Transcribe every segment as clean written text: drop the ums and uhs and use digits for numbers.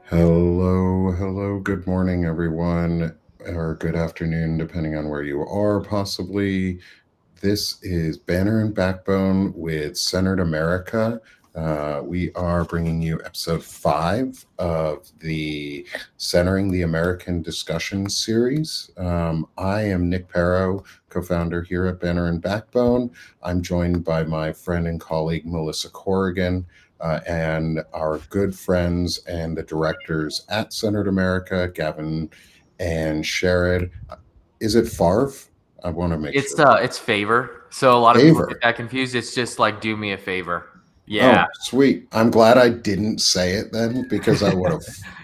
Hello, good morning, everyone, or good afternoon, depending on where you are, possibly. This is Banner and Backbone with Centered America. We are bringing you episode 5 of the Centering the American discussion series. I am Nick Perro, co founder here at Banner and Backbone. I'm joined by my friend and colleague Melissa Corrigan. And our good friends and the directors at Centered America, Gavin and Sherrod. Is it Favre? I want to make It's sure. it's favor. So a lot of people get Favor. that confused. It's just like do me a favor. Yeah. Oh, sweet. I'm glad I didn't say it then because I would have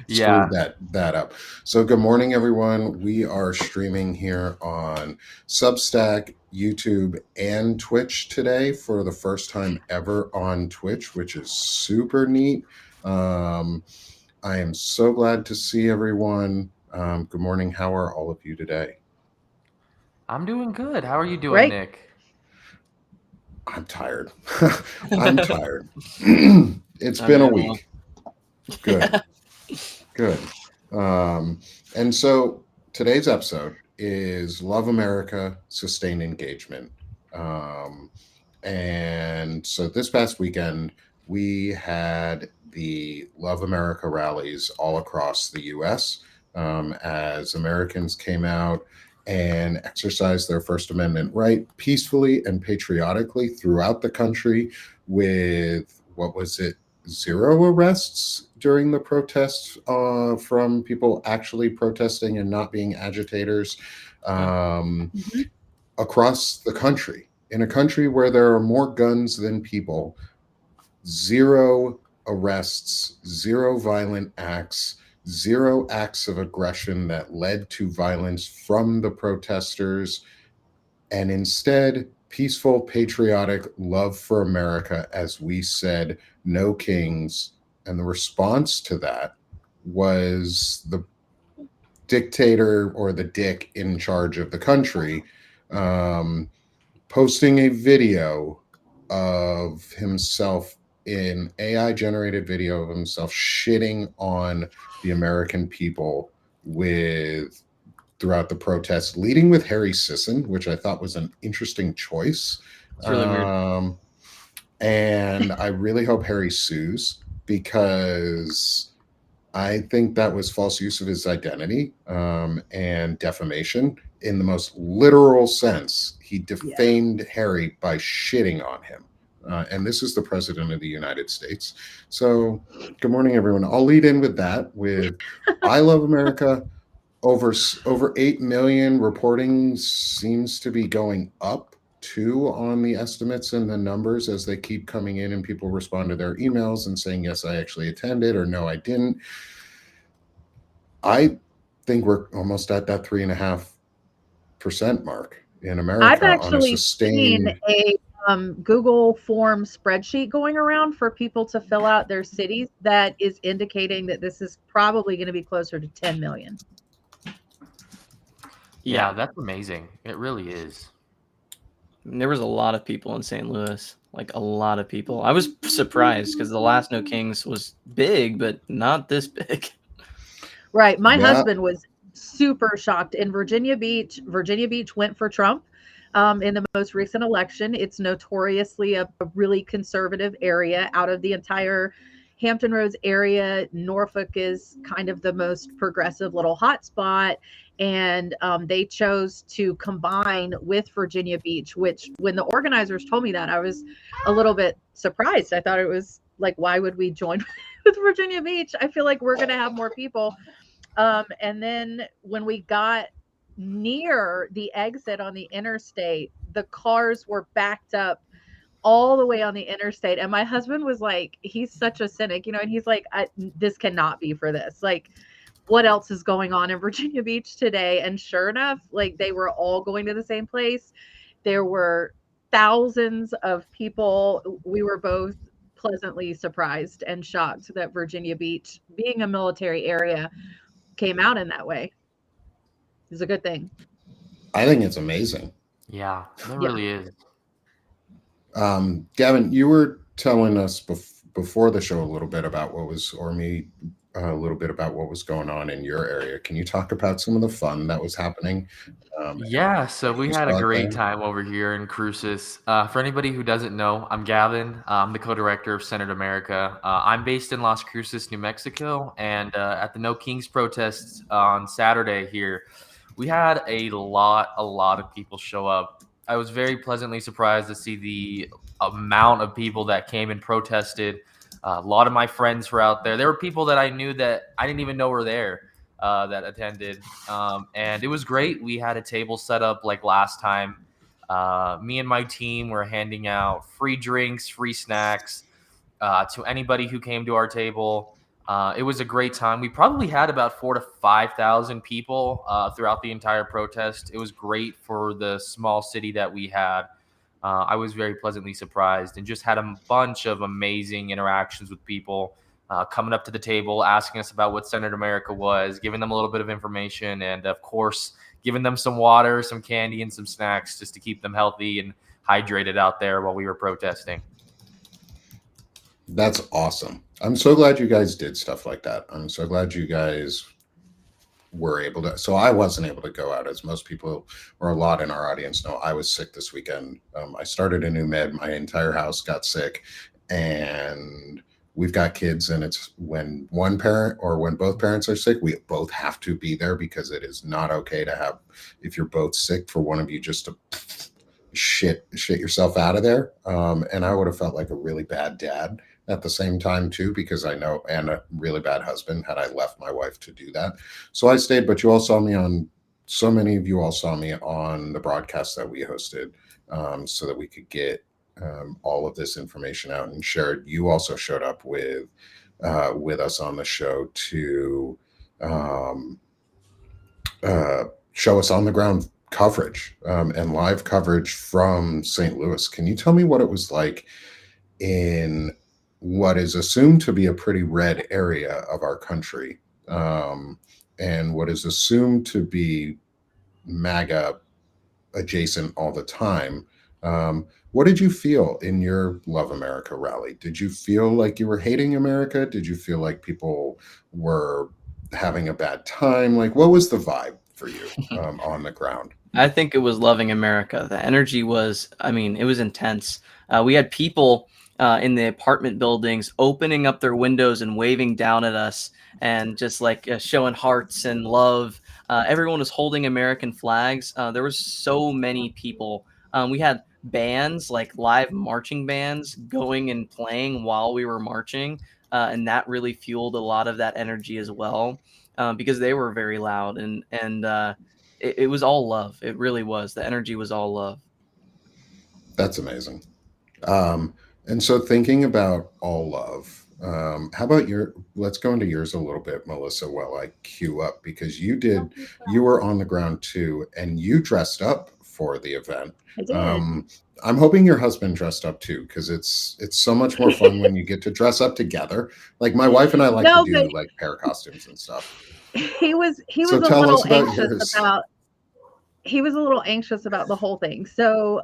Yeah. screwed that up. So good morning everyone. We are streaming here on Substack, YouTube, and Twitch today for the first time ever on Twitch, which is super neat. Um, I am so glad to see everyone. Good morning. How are all of you today? I'm doing good. How are you doing, Great. Nick? I'm tired. I'm tired. It's I been a know. week. Good. Good. Um, and so today's episode is Love America, Sustained Engagement. Um, and so this past weekend, we had the Love America rallies all across the US as Americans came out and exercised their First Amendment right peacefully and patriotically throughout the country with what was it? Zero arrests during the protests from people actually protesting and not being agitators Mhm. across the country. In a country where there are more guns than people, zero arrests, zero violent acts, zero acts of aggression that led to violence from the protesters, and instead, peaceful, patriotic love for America, as we said, no kings. And the response to that was the dictator or the dick in charge of the country um, posting a video of himself in AI generated video of himself shitting on the American people with throughout the protests, leading with Harry Sisson, which I thought was an interesting choice. It's really weird. And I really hope Harry sues because I think that was false use of his identity and defamation in the most literal sense. He defamed Harry by shitting on him. And this is the president of the United States. So, good morning, everyone. I'll lead in with that. With I love America. Over 8 million reporting seems to be going up too on the estimates and the numbers as they keep coming in and people respond to their emails and saying yes I actually attended or no I didn't. I think we're almost at that 3.5% mark in I've America on a actually seen sustained. a Google form spreadsheet going around for people to fill out their cities that is indicating that this is probably going to be closer to 10 million. Yeah, that's amazing. It really is. There was a lot of people in St. Louis, like a lot of people. I was surprised because the last No Kings was big, but not this big. Right. My Yeah. husband was super shocked in Virginia Beach. Virginia Beach went for Trump in the most recent election. It's notoriously a really conservative area out of the entire Hampton Roads area. Norfolk is kind of the most progressive little hotspot. And they chose to combine with Virginia Beach, which when the organizers told me that, I was a little bit surprised. I thought it was like, why would we join with Virginia Beach? I feel like we're going to have more people. And then when we got near the exit on the interstate, the cars were backed up all the way on the interstate. And my husband was like, he's such a cynic, and he's like, this cannot be for this. Like, what else is going on in Virginia Beach today? And sure enough, like they were all going to the same place. There were thousands of people. We were both pleasantly surprised and shocked that Virginia Beach, being a military area, came out in that way. It's a good thing. I think it's amazing. Yeah, it Yeah. really is. Gavin, you were telling us before the show a little bit about what was, or me a little bit about what was going on in your area. Can you talk about some of the fun that was happening? And Yeah, so what we you had a saw out great there? time over here in Cruces. For anybody who doesn't know, I'm Gavin. I'm the co-director of Senate America. I'm based in Las Cruces, New Mexico, and at the No Kings protests on Saturday here, we had a lot of people show up. I was very pleasantly surprised to see the amount of people that came and protested. A lot of my friends were out there. There were people that I knew that I didn't even know were there that attended. And it was great. We had a table set up like last time. Me and my team were handing out free drinks, free snacks to anybody who came to our table. It was a great time. We probably had about 4 to 5,000 people throughout the entire protest. It was great for the small city that we had. I was very pleasantly surprised and just had a bunch of amazing interactions with people coming up to the table, asking us about what Senate America was, giving them a little bit of information, and of course, giving them some water, some candy, and some snacks just to keep them healthy and hydrated out there while we were protesting. That's awesome. I'm so glad you guys did stuff like that. I'm so glad you guys were able to. So I wasn't able to go out, as most people, or a lot in our audience know. I was sick this weekend. I started a new med. My entire house got sick, and we've got kids, and it's when one parent or when both parents are sick, we both have to be there, because it is not okay to have, if you're both sick, for one of you just to shit yourself out of there. And I would have felt like a really bad dad at the same time too, because I know, and a really bad husband had I left my wife to do that. So I stayed, but you all saw me on, so many of you all saw me on the broadcast that we hosted, so that we could get all of this information out and shared. You also showed up with us on the show to um, show us on the ground coverage, and live coverage from St. Louis. Can you tell me what it was like in what is assumed to be a pretty red area of our country, and what is assumed to be MAGA adjacent all the time? What did you feel in your Love America rally? Did you feel like you were hating America? Did you feel like people were having a bad time? Like, what was the vibe for you on the ground? I think it was loving America. The energy was, I mean, it was intense. We had people in the apartment buildings opening up their windows and waving down at us and just like showing hearts and love. Everyone was holding American flags. There was so many people. We had bands, like live marching bands, going and playing while we were marching. And that really fueled a lot of that energy as well, because they were very loud and it was all love. It really was. The energy was all love. That's amazing. And so thinking about all love, how about let's go into yours a little bit, Melissa, while I queue up, because you were on the ground too, and you dressed up for the event. I did. I'm hoping your husband dressed up too, because it's so much more fun when you get to dress up together. Like my wife and I like to No, do like pair costumes and stuff. he was So a tell little us about anxious yours. about the whole thing. So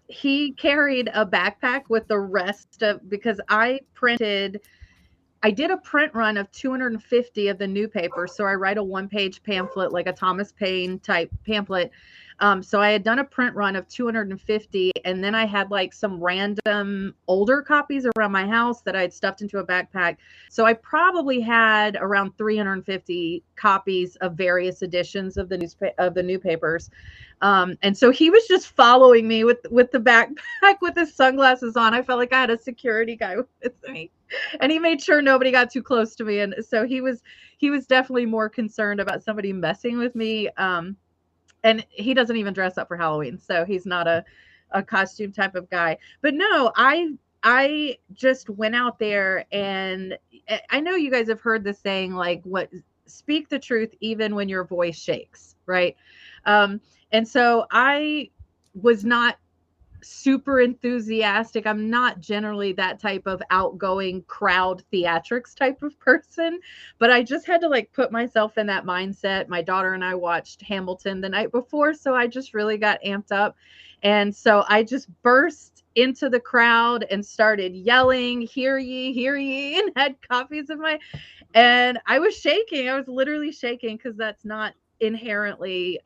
he carried a backpack with the rest of, because I did a print run of 250 of the new paper. So I write a 1-page pamphlet, like a Thomas Paine type pamphlet. So I had done a print run of 250, and then I had like some random older copies around my house that I had stuffed into a backpack. So I probably had around 350 copies of various editions of the new papers. And so he was just following me with the backpack with his sunglasses on. I felt like I had a security guy with me, and he made sure nobody got too close to me. And so he was definitely more concerned about somebody messing with me. And he doesn't even dress up for Halloween, so he's not a costume type of guy. But no, I just went out there, and I know you guys have heard the saying, like, what, speak the truth even when your voice shakes, right? And so I was not super enthusiastic. I'm not generally that type of outgoing crowd theatrics type of person, but I just had to like put myself in that mindset. My daughter and I watched Hamilton the night before, so I just really got amped up. And so I just burst into the crowd and started yelling, hear ye, and had copies of my, and I was shaking. I was literally shaking because that's not inherently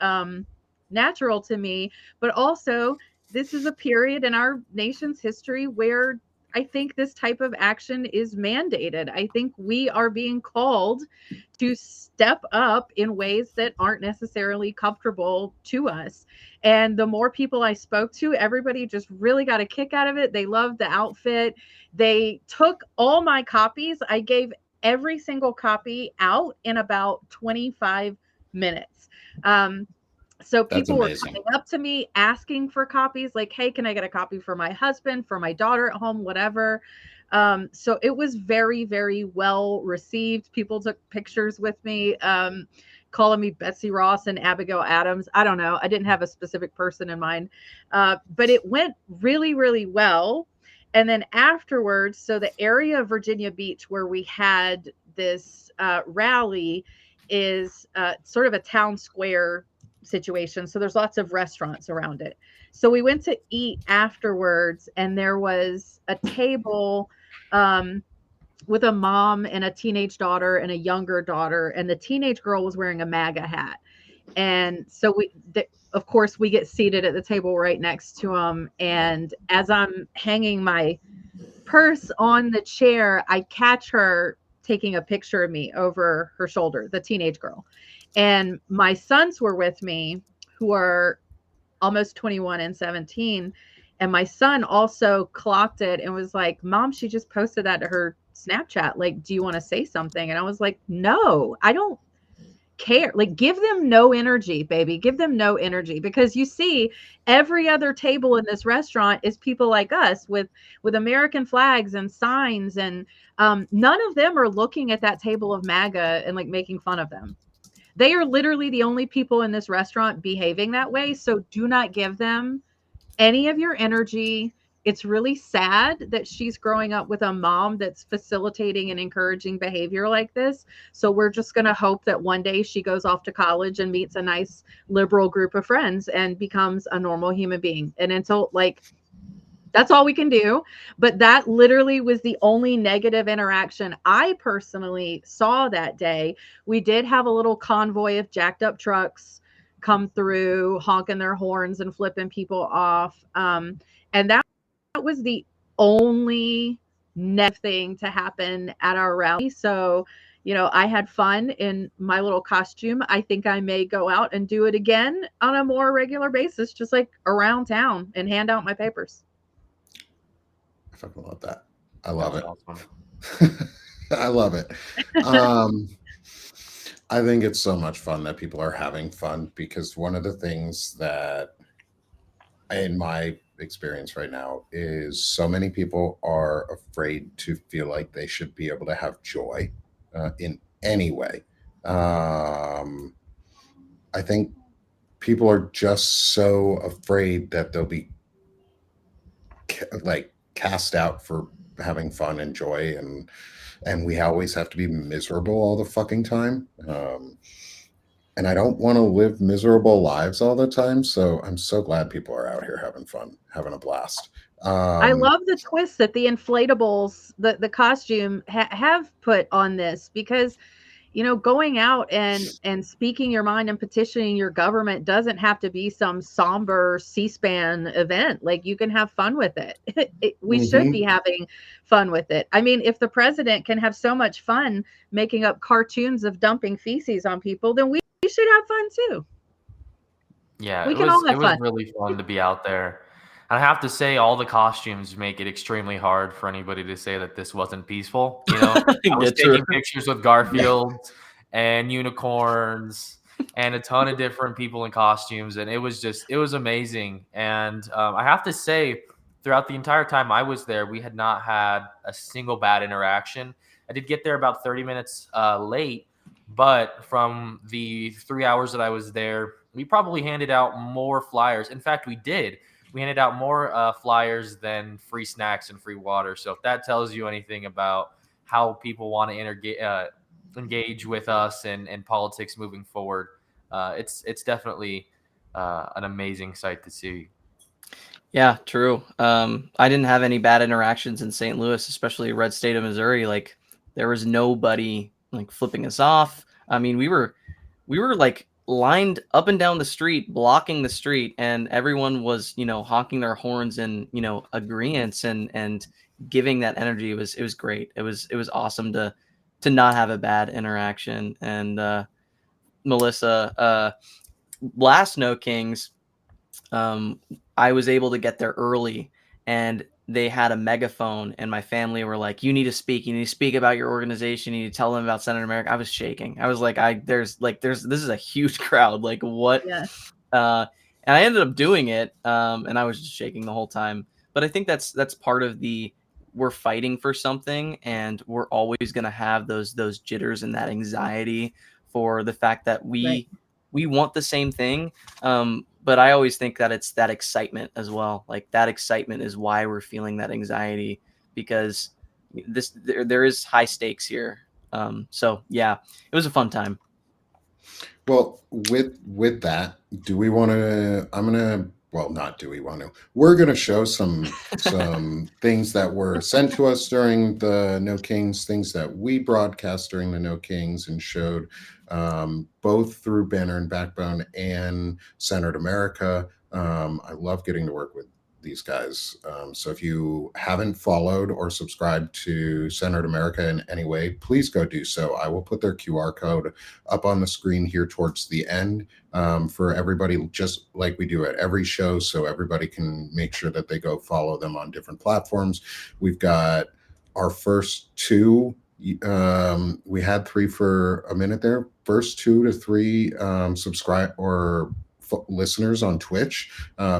natural to me. But also, this is a period in our nation's history where I think this type of action is mandated. I think we are being called to step up in ways that aren't necessarily comfortable to us. And the more people I spoke to, everybody just really got a kick out of it. They loved the outfit. They took all my copies. I gave every single copy out in about 25 minutes. So That's people were amazing. coming up to me asking for copies, like, hey, can I get a copy for my husband, for my daughter at home, whatever. So it was very, very well received. People took pictures with me, calling me Betsy Ross and Abigail Adams. I don't know. I didn't have a specific person in mind, but it went really, really well. And then afterwards, so the area of Virginia Beach where we had this rally is sort of a town square situation. So there's lots of restaurants around it. So we went to eat afterwards, and there was a table with a mom and a teenage daughter and a younger daughter, and the teenage girl was wearing a MAGA hat. And so of course, we get seated at the table right next to them. And as I'm hanging my purse on the chair, I catch her taking a picture of me over her shoulder, the teenage girl. And my sons were with me, who are almost 21 and 17. And my son also clocked it and was like, Mom, she just posted that to her Snapchat. Like, do you want to say something? And I was like, no, I don't care. Like, give them no energy, baby. Give them no energy, because you see every other table in this restaurant is people like us with American flags and signs, and none of them are looking at that table of MAGA and like making fun of them. They are literally the only people in this restaurant behaving that way. So do not give them any of your energy. It's really sad that she's growing up with a mom that's facilitating and encouraging behavior like this. So we're just going to hope that one day she goes off to college and meets a nice liberal group of friends and becomes a normal human being. And until, like, that's all we can do. But that literally was the only negative interaction I personally saw that day. We did have a little convoy of jacked up trucks come through, honking their horns and flipping people off. And that was the only negative thing to happen at our rally. So, I had fun in my little costume. I think I may go out and do it again on a more regular basis, just like around town, and hand out my papers. I fucking love that. I love it. Awesome. I love it. I think it's so much fun that people are having fun, because one of the things that, in my experience right now, is so many people are afraid to feel like they should be able to have joy in any way. I think people are just so afraid that they'll be like cast out for having fun and joy, and we always have to be miserable all the fucking time. And I don't want to live miserable lives all the time. So I'm so glad people are out here having fun, having a blast. I love the twist that the inflatables, the costume have put on this, because going out and speaking your mind and petitioning your government doesn't have to be some somber C-SPAN event. Like, you can have fun with it. We should be having fun with it. I mean, if the president can have so much fun making up cartoons of dumping feces on people, then we should have fun too. Yeah, We it can all was have fun. really fun to be out there. And I have to say, all the costumes make it extremely hard for anybody to say that this wasn't peaceful. I was taking pictures with Garfield and unicorns and a ton of different people in costumes, and it was amazing. And I have to say, throughout the entire time I was there, we had not had a single bad interaction. I did get there about 30 minutes late, but from the 3 hours that I was there, we probably handed out more flyers. In fact, we did. We handed out more flyers than free snacks and free water. So if that tells you anything about how people want to engage with us and politics moving forward, it's definitely an amazing sight to see. Yeah, true. I didn't have any bad interactions in St. Louis, especially red state of Missouri. Like there was nobody like flipping us off. I mean, we were like lined up and down the street, blocking the street, and everyone was, honking their horns in, agreement and giving that energy. It was great. It was awesome to not have a bad interaction. And Melissa, last No Kings, I was able to get there early, and they had a megaphone, and my family were like, "You need to speak. You need to speak about your organization. You need to tell them about Senator America." I was shaking. I was like, there's this is a huge crowd. Like what? Yeah. And I ended up doing it, and I was just shaking the whole time. But I think that's part of the we're fighting for something, and we're always going to have those jitters and that anxiety for the fact that Right. we want the same thing. But I always think that it's that excitement as well. Like that excitement is why we're feeling that anxiety, because there is high stakes here. So yeah, it was a fun time. Well, with that, do we want to? I'm gonna. Well, not do we want to? We're gonna show some things that were sent to us during the No Kings, things that we broadcast during the No Kings, and showed both through Banner and Backbone and Centered America. I love getting to work with these guys. So if you haven't followed or subscribed to Centered America in any way, please go do so. I will put their QR code up on the screen here towards the end for everybody, just like we do at every show, so everybody can make sure that they go follow them on different platforms. We've got our first two. We had three for a minute there. First 2 to 3 subscribe or listeners on Twitch,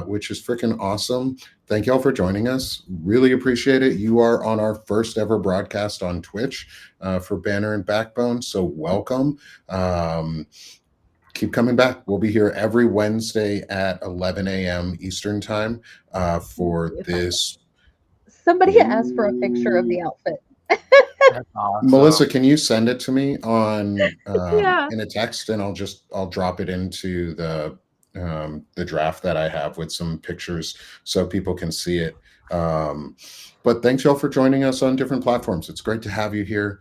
which is freaking awesome. Thank y'all for joining us. Really appreciate it. You are on our first ever broadcast on Twitch for Banner and Backbone, so welcome. Keep coming back. We'll be here every Wednesday at 11 a.m. Eastern time for this. Somebody asked for a picture of the outfit. That's awesome. Melissa, can you send it to me on Yeah. in a text, and I'll drop it into the draft that I have with some pictures so people can see it. But thanks y'all for joining us on different platforms. It's great to have you here.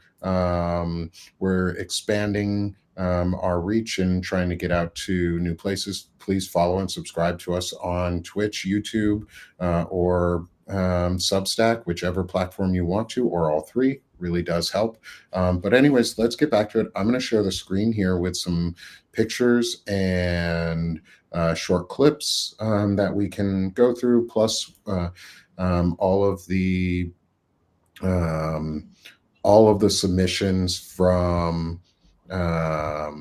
We're expanding our reach and trying to get out to new places. Please follow and subscribe to us on Twitch, YouTube, or Substack, whichever platform you want to, or all three. Really does help. But anyways, let's get back to it. I'm going to share the screen here with some pictures and short clips that we can go through, plus all of the submissions from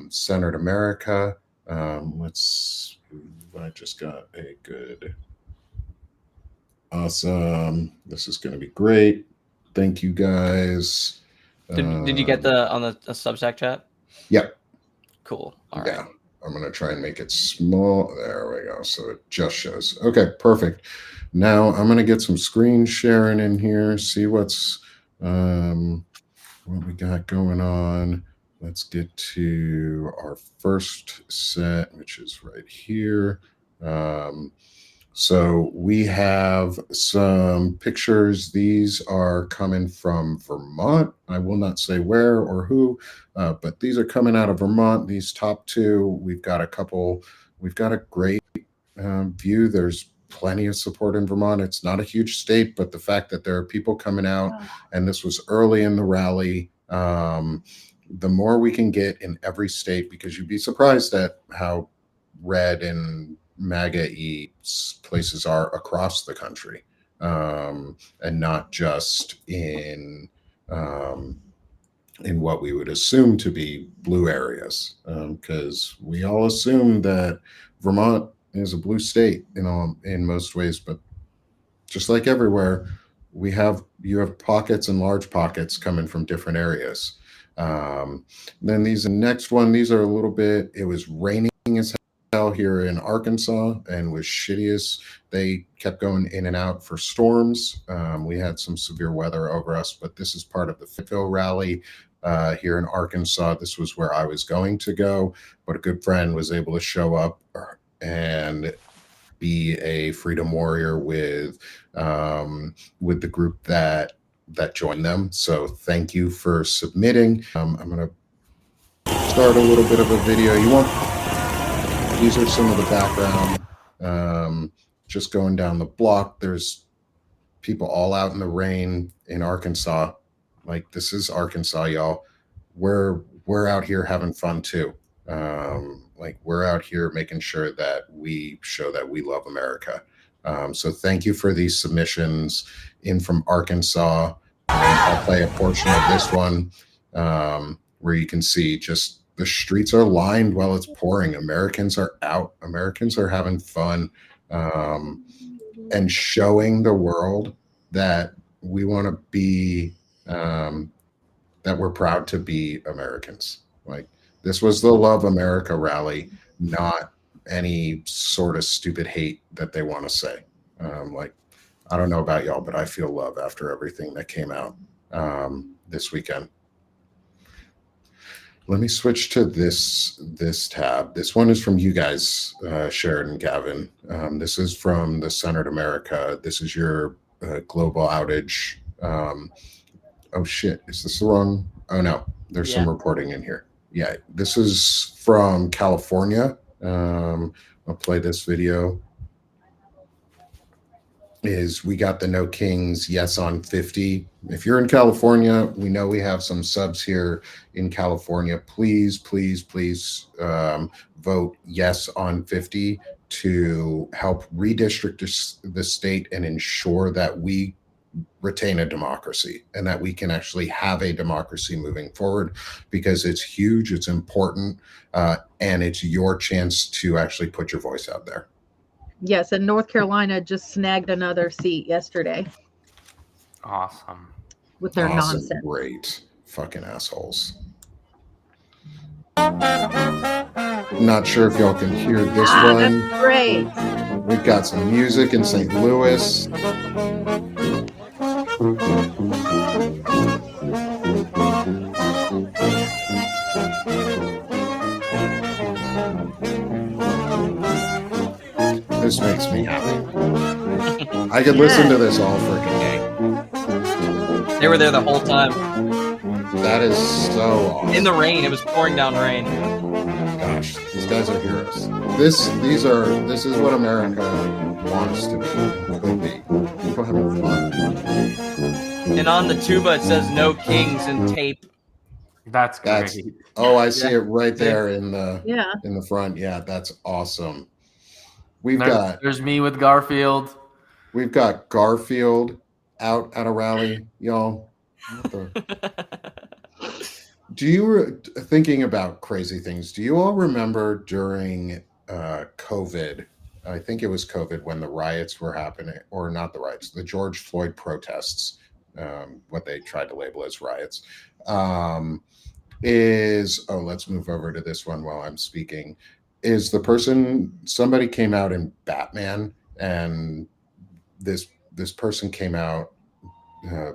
Centered America. I just got a good. Awesome. This is going to be great. Thank you guys. Did you get on the Substack chat? Yep. Cool. All Yeah. right. I'm going to try and make it small. There we go. So it just shows. Okay, perfect. Now I'm going to get some screen sharing in here, see what we got going on. Let's get to our first set, which is right here. So we have some pictures. These are coming from Vermont. I will not say where or who, but these are coming out of Vermont. These top two, we've got a great view. There's plenty of support in Vermont. It's not a huge state, but the fact that there are people coming out, and this was early in the rally, the more we can get in every state, because you'd be surprised at how red and MAGA-y places are across the country, and not just in what we would assume to be blue areas, because we all assume that Vermont is a blue state, in most ways, but just like everywhere, you have pockets and large pockets coming from different areas. Then these next one, these are a little bit. It was raining as hell here in Arkansas and was shittiest. They kept going in and out for storms. We had some severe weather over us, but this is part of the FITCO rally here in Arkansas. This was where I was going to go, but a good friend was able to show up and be a freedom warrior with the group that joined them. So thank you for submitting. I'm going to start a little bit of a video. These are some of the background. Just going down the block, there's people all out in the rain in Arkansas. Like, this is Arkansas, y'all. We're out here having fun too. Like, we're out here making sure that we show that we love America. So thank you for these submissions in from Arkansas. I'll play a portion of this one where you can see just the streets are lined while it's pouring. Americans are out. Americans are having fun, and showing the world that we want to be, that we're proud to be Americans. Like, this was the Love America rally, not any sort of stupid hate that they want to say. Like, I don't know about y'all, but I feel love after everything that came out this weekend. Let me switch to this tab. This one is from you guys, Sheridan, Gavin. This is from the Centered America. This is your global outage. Oh shit, is this the wrong? Oh no, there's some reporting in here. Yeah, this is from California. I'll play this video. We got the No Kings yes on 50. If you're in California, we know we have some subs here in California. Please, please, please vote yes on 50 to help redistrict the state and ensure that we retain a democracy and that we can actually have a democracy moving forward, because it's huge, it's important, and it's your chance to actually put your voice out there. Yes, and North Carolina just snagged another seat yesterday. Awesome. With their nonsense. Great fucking assholes. Not sure if y'all can hear this one. That's great. We've got some music in St. Louis. This makes me happy. I could listen to this all freaking day. They were there the whole time. That is so awesome. In the rain. It was pouring down rain. Gosh, these guys are heroes. This is what America wants to be, could be. People having fun. And on the tuba it says "No Kings" in tape. That's great. Oh, I see it right there in the front. Yeah, that's awesome. There's me with Garfield. We've got Garfield out at a rally, y'all. Thinking about crazy things, do you all remember during COVID? I think it was COVID when the riots were happening, or not the riots, the George Floyd protests, what they tried to label as riots. Let's move over to this one while I'm speaking. Somebody came out in Batman, and this person came out.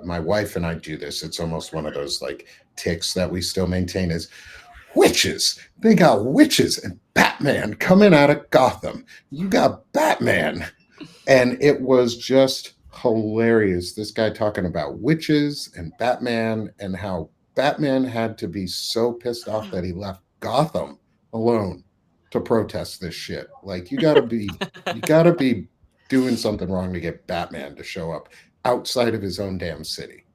My wife and I do this. It's almost one of those like tics that we still maintain, is witches. They got witches and Batman coming out of Gotham. You got Batman. And it was just hilarious. This guy talking about witches and Batman, and how Batman had to be so pissed off that he left Gotham alone to protest this shit. Like, you gotta be doing something wrong to get Batman to show up outside of his own damn city.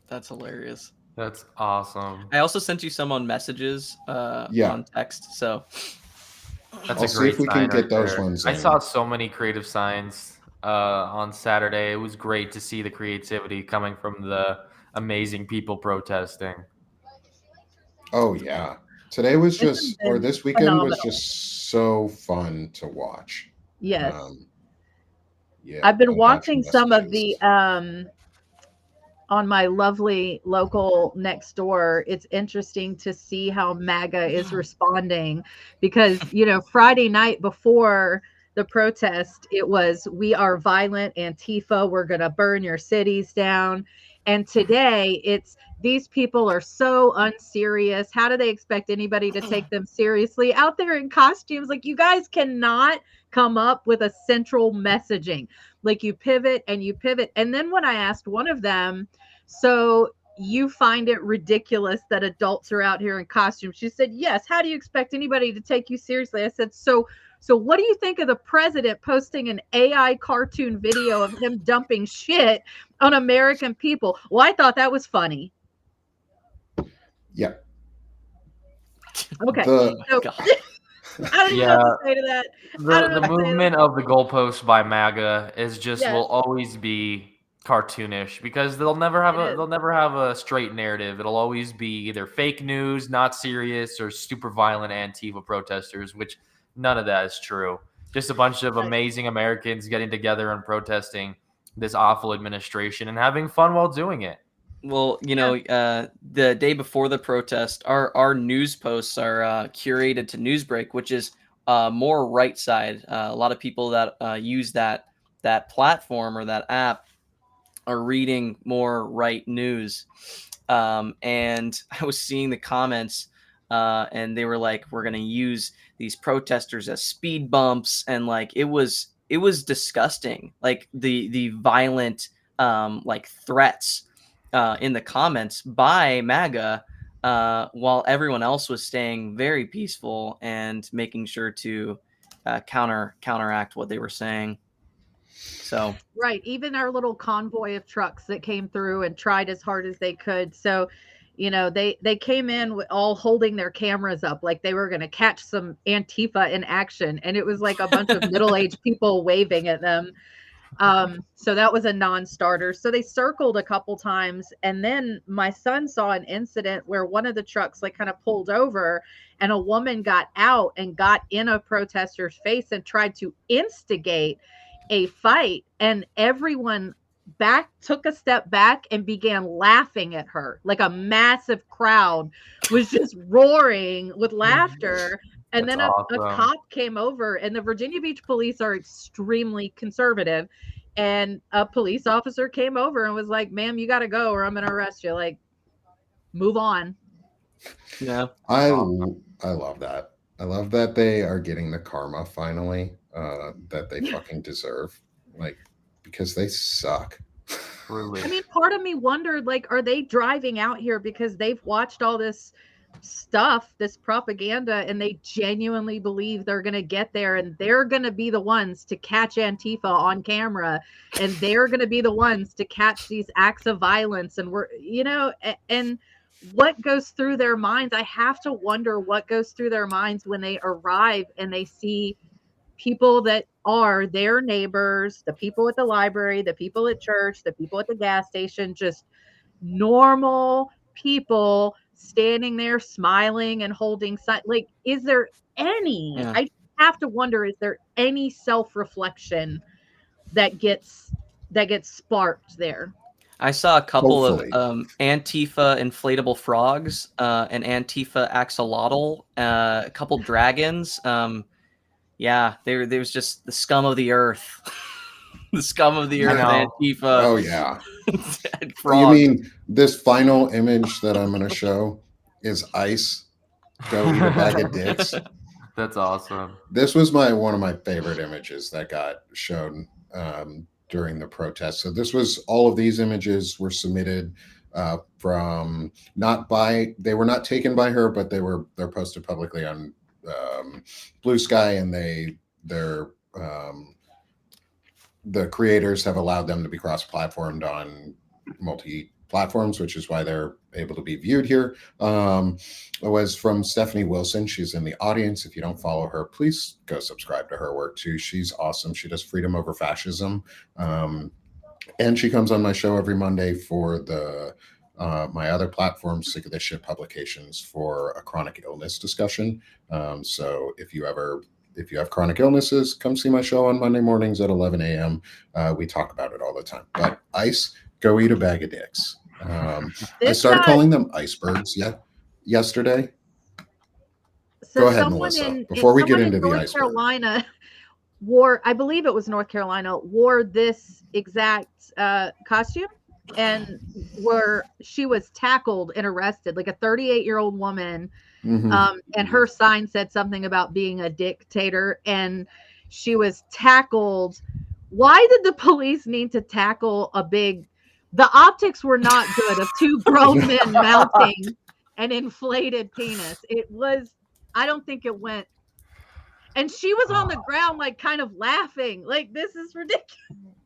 That's hilarious. That's awesome. I also sent you some on messages on text. So that's a great sign. Get those ones. I saw so many creative signs on Saturday. It was great to see the creativity coming from the amazing people protesting. Oh yeah. Today was this weekend phenomenal. Was just so fun to watch. Yes. I've been watching some of the on my lovely local next door. It's interesting to see how MAGA is responding, because Friday night before the protest, it was "We are violent, Antifa, we're gonna burn your cities down." And today it's these people are so unserious. How do they expect anybody to take them seriously out there in costumes? Like, you guys cannot come up with a central messaging. Like, you pivot and you pivot. And then when I asked one of them, so you find it ridiculous that adults are out here in costumes? She said, yes. How do you expect anybody to take you seriously? I said, so what do you think of the president posting an AI cartoon video of him dumping shit on American people? Well, I thought that was funny. Yeah. Okay. The So I don't even know what to say to that. I don't know The what to say to movement that. of the goalpost by MAGA is just Yes. will always be cartoonish because they'll never have It is. they'll never have a straight narrative. It'll always be either fake news, not serious, or super violent Antifa protesters, which none of that is true. Just a bunch of Right. amazing Americans getting together and protesting this awful administration and having fun while doing it. Well, the day before the protest, our news posts are curated to Newsbreak, which is more right side. A lot of people that use that platform or that app are reading more right news. And I was seeing the comments, and they were like, "We're gonna use these protesters as speed bumps," and like it was disgusting. Like the violent like threats in the comments by MAGA, while everyone else was staying very peaceful and making sure to counteract what they were saying. So Right. Even our little convoy of trucks that came through and tried as hard as they could. So, they came in all holding their cameras up like they were going to catch some Antifa in action, and it was like a bunch of middle-aged people waving at them. So that was a non-starter. So they circled a couple times, and then my son saw an incident where one of the trucks like kind of pulled over, and a woman got out and got in a protester's face and tried to instigate a fight, and everyone took a step back and began laughing at her. Like, a massive crowd was just roaring with laughter. And That's then a awesome. cop came over, and the Virginia Beach police are extremely conservative. And a police officer came over and was like, "Ma'am, you got to go or I'm going to arrest you. Like, move on." yeah, I love that. I love that they are getting the karma finally that they fucking deserve. Like, because they suck. Truly. I mean, part of me wondered, like, are they driving out here because they've watched all this stuff, this propaganda, and they genuinely believe they're going to get there and they're going to be the ones to catch Antifa on camera, and they're going to be the ones to catch these acts of violence, and and what goes through their minds? I have to wonder what goes through their minds when they arrive and they see people that are their neighbors, the people at the library, the people at church, the people at the gas station, just normal people standing there smiling and holding like, is there any, yeah. I have to wonder, is there any self-reflection that gets sparked there? I saw a couple Hopefully. of Antifa inflatable frogs, an Antifa axolotl, a couple dragons. Yeah, there was just the scum of the earth, the scum of the I earth. know. Antifa. Oh yeah. and You frogs. mean this final image that I'm going to show is ICE go eat a bag of dicks? That's awesome. This was one of my favorite images that got shown during the protest. So all of these images were submitted from they were not taken by her, but they're posted publicly on Blue Sky, and the creators have allowed them to be cross-platformed on multi-platforms, which is why they're able to be viewed here. It was from Stephanie Wilson. She's in the audience. If you don't follow her, please go subscribe to her work too. She's awesome. She does freedom over fascism. And she comes on my show every Monday for my other platform, Sick of This Shit Publications, for a chronic illness discussion. So if you have chronic illnesses, come see my show on Monday mornings at 11 a.m. We talk about it all the time. But ICE, go eat a bag of dicks. I started calling them icebergs yesterday. So Go ahead, someone Melissa, before we get into the North iceberg. Carolina I believe it was North Carolina, wore this exact costume. and where she was tackled and arrested, like a 38-year-old woman. And her sign said something about being a dictator, and she was tackled. Why did the police need to tackle the optics were not good of two grown men mounting an inflated penis. I don't think it went. And she was on the ground, like kind of laughing, like, this is ridiculous.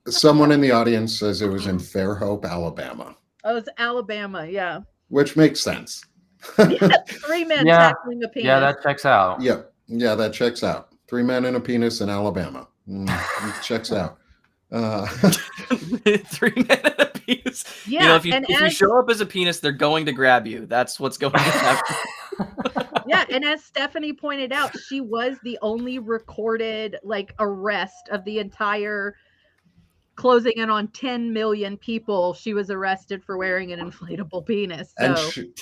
Someone in the audience says it was in Fairhope, Alabama. Oh, it's Alabama, yeah. Which makes sense. Three men tackling a penis. Yeah, that checks out. Yeah, that checks out. 3 men and a penis in Alabama. It checks out. 3 men and a penis. Yeah, if you show up as a penis, they're going to grab you. That's what's going to happen. Yeah, and as Stephanie pointed out, she was the only recorded arrest of the entire closing in on 10 million people. She was arrested for wearing an inflatable penis. So.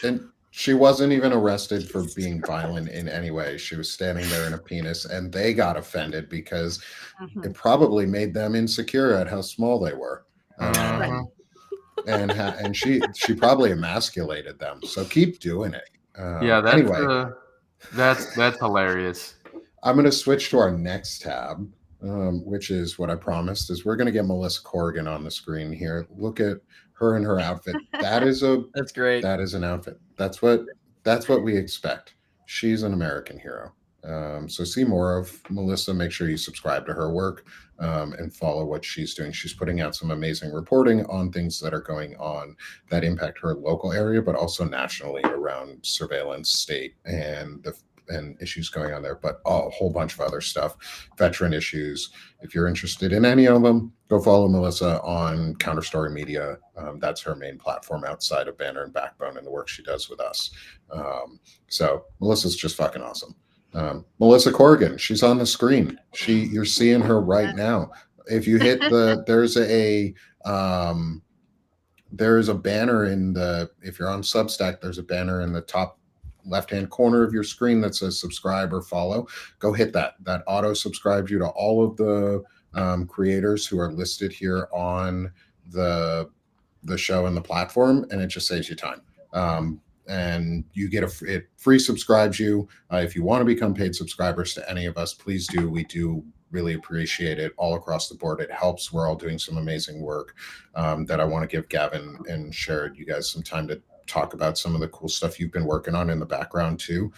And she wasn't even arrested for being violent in any way. She was standing there in a penis, and they got offended because it probably made them insecure at how small they were. And she probably emasculated them. So keep doing it. That's hilarious. I'm going to switch to our next tab, which is what I promised. Is we're going to get Melissa Corrigan on the screen here. Look at her and her outfit. That's great. That is an outfit. That's what we expect. She's an American hero. So see more of Melissa. Make sure you subscribe to her work and follow what she's doing. She's putting out some amazing reporting on things that are going on that impact her local area, but also nationally around surveillance, state, and issues going on there, but a whole bunch of other stuff, veteran issues. If you're interested in any of them, go follow Melissa on Counterstory Media. That's her main platform outside of Banner and Backbone and the work she does with us. So Melissa's just fucking awesome. Melissa Corrigan, she's on the screen. You're seeing her right now. If you hit there's a banner if you're on Substack, there's a banner in the top left-hand corner of your screen that says subscribe or follow. Go hit that. That auto subscribes you to all of the creators who are listed here on the show and the platform, and it just saves you time. And you get it free subscribes you. If you want to become paid subscribers to any of us, please do. We do really appreciate it all across the board. It helps. We're all doing some amazing work that I want to give Gavin and Sherrod, you guys, some time to talk about some of the cool stuff you've been working on in the background too,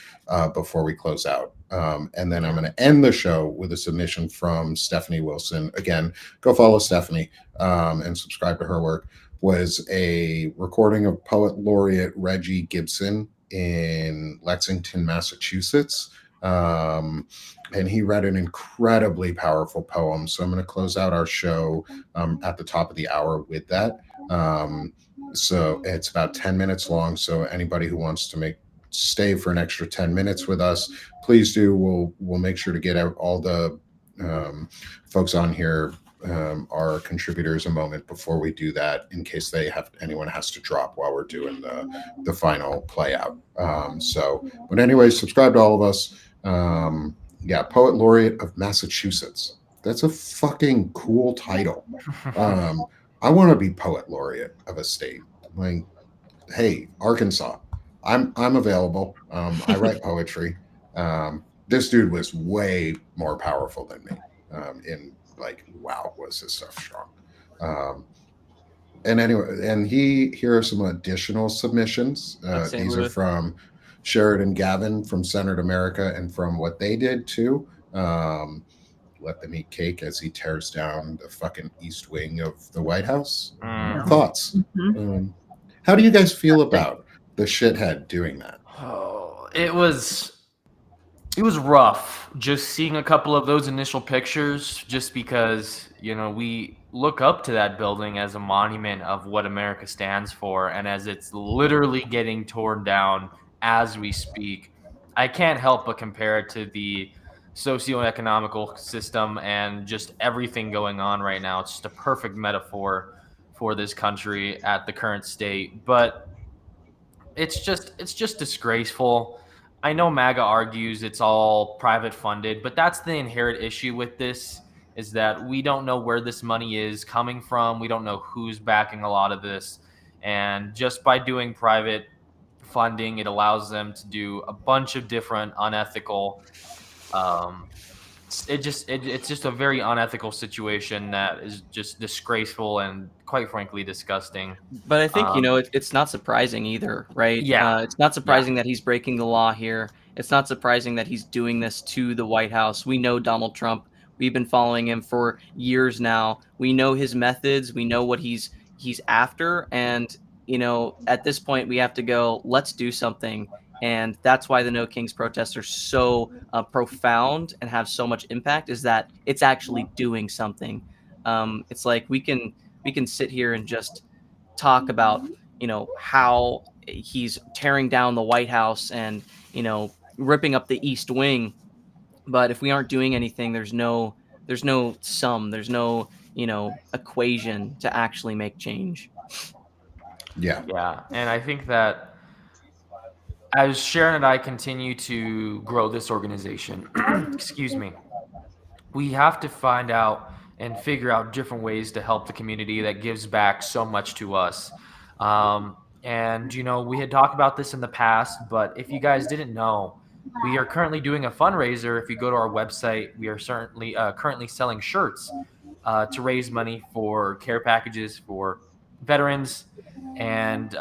before we close out. And then I'm going to end the show with a submission from Stephanie Wilson. Again, go follow Stephanie and subscribe to her work. Was a recording of poet laureate Reggie Gibson in Lexington, Massachusetts. And he read an incredibly powerful poem. So I'm going to close out our show at the top of the hour with that. So it's about 10 minutes long. So anybody who wants to stay for an extra 10 minutes with us, please do. We'll make sure to get out all the folks on here, our contributors, a moment before we do that, in case anyone has to drop while we're doing the final play out. But anyway, subscribe to all of us. Poet laureate of Massachusetts. That's a fucking cool title. I want to be poet laureate of a state. Like, hey, Arkansas, I'm available. I write poetry. This dude was way more powerful than me. Wow, was his stuff strong. And here are some additional submissions. These are from Sherrod and Gavin from Centered America and from what they did too. Let them eat cake as he tears down the fucking east wing of the White House. Thoughts? How do you guys feel about the shithead doing that? Oh, it was rough just seeing a couple of those initial pictures, just because, we look up to that building as a monument of what America stands for. And as it's literally getting torn down as we speak, I can't help but compare it to the socioeconomical system and just everything going on right now. It's just a perfect metaphor for this country at the current state. But it's just disgraceful. I know MAGA argues it's all private funded, but that's the inherent issue with this, is that we don't know where this money is coming from. We don't know who's backing a lot of this. And just by doing private funding, it allows them to do a bunch of different unethical, um, it's just a very unethical situation that is just disgraceful and quite frankly disgusting. But I think, Um, it's not surprising either, right? yeah, It's not yeah, surprising that he's breaking the law here. It's not surprising that he's doing this to the White House. We know Donald Trump. We've been following him for years now. We know his methods. We know what he's after. And, at this point, we have to go, let's do something. And that's why the No Kings protests are so profound and have so much impact, is that it's actually doing something. It's like we can sit here and just talk about how he's tearing down the White House and ripping up the East Wing, but if we aren't doing anything, there's no sum, there's no equation to actually make change. Yeah. yeah. And I think that as Sharon and I continue to grow this organization, excuse me, we have to find out and figure out different ways to help the community that gives back so much to us. And we had talked about this in the past, but if you guys didn't know, we are currently doing a fundraiser. If you go to our website, we are certainly currently selling shirts to raise money for care packages for veterans and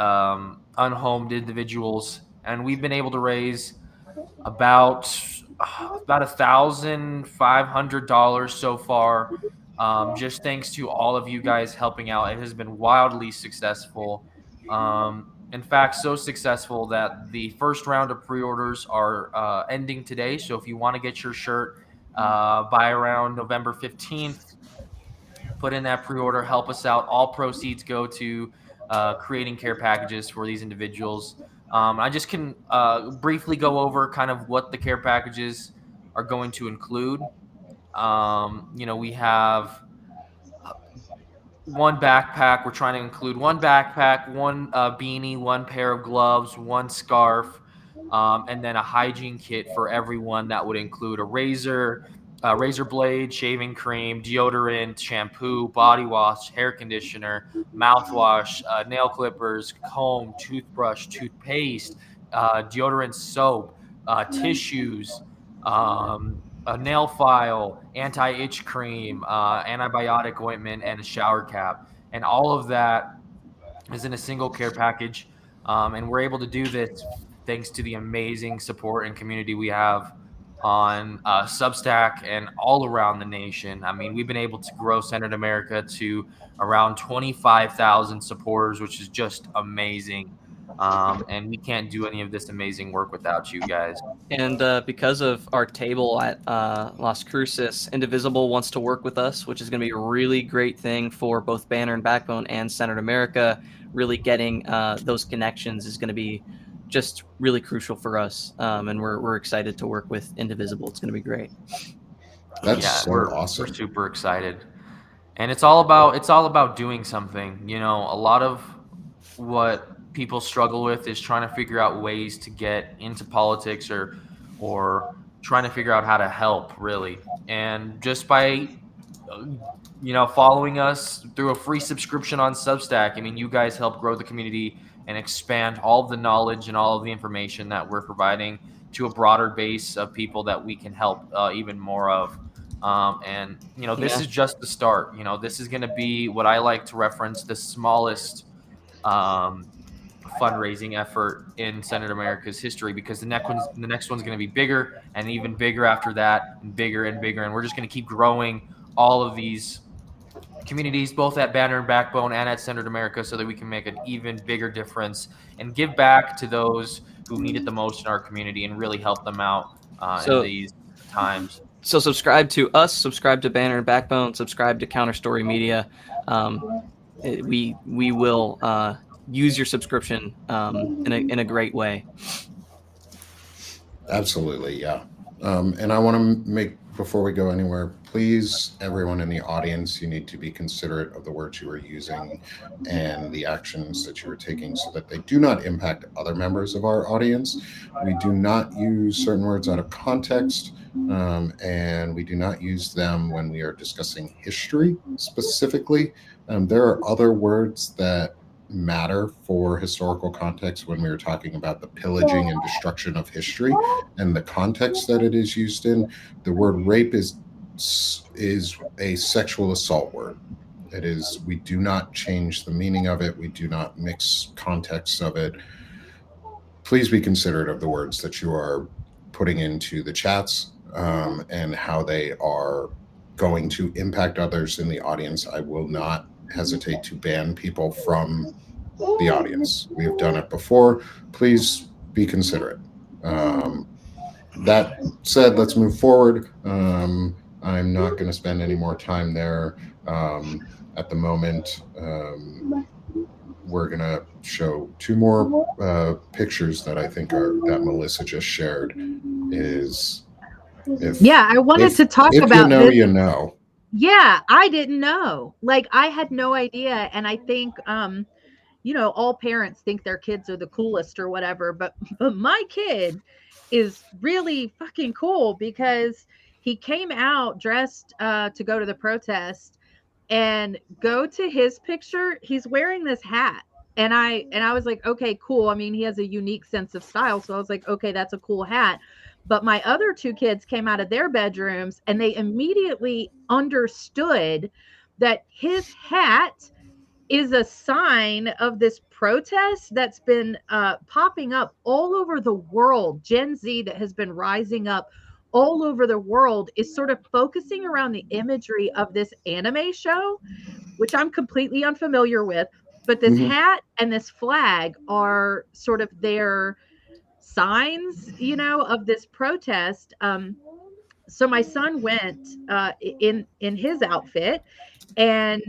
unhomed individuals. And we've been able to raise about $1,500 so far. Just thanks to all of you guys helping out, it has been wildly successful. In fact, so successful that the first round of pre-orders are ending today. So if you want to get your shirt by around November 15th, put in that pre-order, help us out. All proceeds go to creating care packages for these individuals. I just can briefly go over kind of what the care packages are going to include. We have one backpack. We're trying to include one backpack, one beanie, one pair of gloves, one scarf, and then a hygiene kit for everyone. That would include a razor blade, shaving cream, deodorant, shampoo, body wash, hair conditioner, mouthwash, nail clippers, comb, toothbrush, toothpaste, deodorant, soap, tissues, a nail file, anti-itch cream, antibiotic ointment, and a shower cap. And all of that is in a single care package. And we're able to do this thanks to the amazing support and community we have on Substack and all around the nation. I mean, we've been able to grow Centered America to around 25,000 supporters, which is just amazing. And we can't do any of this amazing work without you guys. And because of our table at Las Cruces, Indivisible wants to work with us, which is going to be a really great thing for both Banner and Backbone and Centered America. Really getting those connections is going to be just really crucial for us, and we're excited to work with Indivisible. It's going to be great. That's so awesome. We're super excited, and it's all about doing something. A lot of what people struggle with is trying to figure out ways to get into politics or trying to figure out how to help, really. And just by following us through a free subscription on Substack, I mean, you guys help grow the community and expand all of the knowledge and all of the information that we're providing to a broader base of people that we can help even more of. And this is just the start. This is going to be what I like to reference the smallest fundraising effort in Centered America's history, because the next one's going to be bigger and even bigger after that, and bigger, and we're just going to keep growing all of these communities, both at Banner and Backbone and at Centered America, so that we can make an even bigger difference and give back to those who need it the most in our community and really help them out in these times. So subscribe to us, subscribe to Banner and Backbone, subscribe to Counterstory Media. We will use your subscription in a great way. Absolutely, yeah. And I want to make before we go anywhere, please, everyone in the audience, you need to be considerate of the words you are using and the actions that you are taking so that they do not impact other members of our audience. We do not use certain words out of context, and we do not use them when we are discussing history specifically. There are other words that matter for historical context when we are talking about the pillaging and destruction of history and the context that it is used in. The word rape is a sexual assault word. It is. We do not change the meaning of it. We do not mix context of it. Please be considerate of the words that you are putting into the chats, and how they are going to impact others in the audience. I will not hesitate to ban people from the audience. We have done it before. Please be considerate. That said, let's move forward. I'm not going to spend any more time there at the moment. We're going to show two more pictures that I think are that Melissa just shared. Is Yeah, I wanted to talk if about you know, this. you know. Yeah, I didn't know. Like, I had no idea. And I think, all parents think their kids are the coolest or whatever, but my kid is really fucking cool because he came out dressed to go to the protest, and go to his picture, he's wearing this hat. And I was like, okay, cool. I mean, he has a unique sense of style, so I was like, okay, that's a cool hat. But my other two kids came out of their bedrooms and they immediately understood that his hat is a sign of this protest that's been popping up all over the world. Gen Z that has been rising up all over the world is sort of focusing around the imagery of this anime show, which I'm completely unfamiliar with. But this Mhm. hat and this flag are sort of their signs, of this protest. So my son went in his outfit, and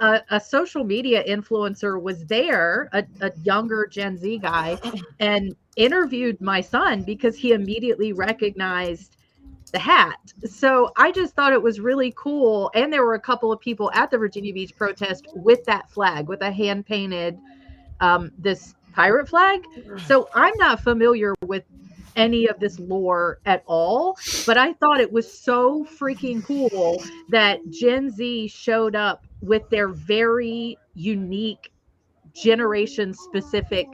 a social media influencer was there, a younger Gen Z guy, and interviewed my son because he immediately recognized the hat. So I just thought it was really cool. And there were a couple of people at the Virginia Beach protest with that flag, with a hand painted this pirate flag. So I'm not familiar with any of this lore at all, but I thought it was so freaking cool that Gen Z showed up with their very unique generation specific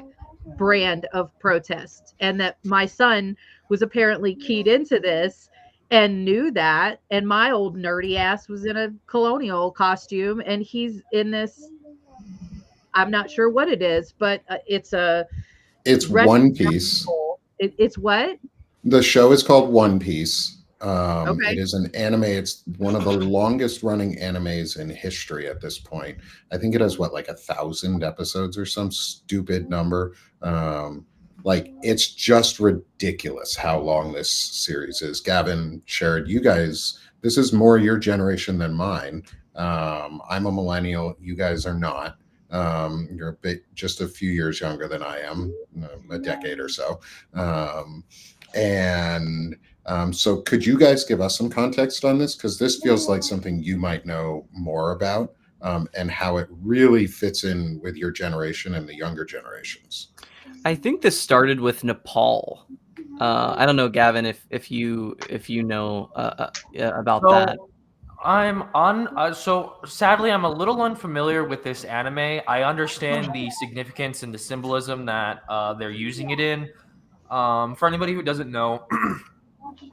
brand of protest, and that my son was apparently keyed into this and knew that. And my old nerdy ass was in a colonial costume, and he's in this, I'm not sure what it is, but it's a It's retro. One Piece. It's what? The show is called One Piece. It Okay. is an anime. It's one of the longest running animes in history at this point. I think it has what, like 1,000 episodes or some stupid number. Like, it's just ridiculous how long this series is. Gavin shared, you guys, this is more your generation than mine. I'm a millennial. You guys are not. You're a bit, just a few years younger than I am, a decade or so. So could you guys give us some context on this? Because this feels like something you might know more about, and how it really fits in with your generation and the younger generations. I think this started with Nepal. I don't know, Gavin, if you know about that. So so sadly, I'm a little unfamiliar with this anime. I understand the significance and the symbolism that they're using it in. For anybody who doesn't know,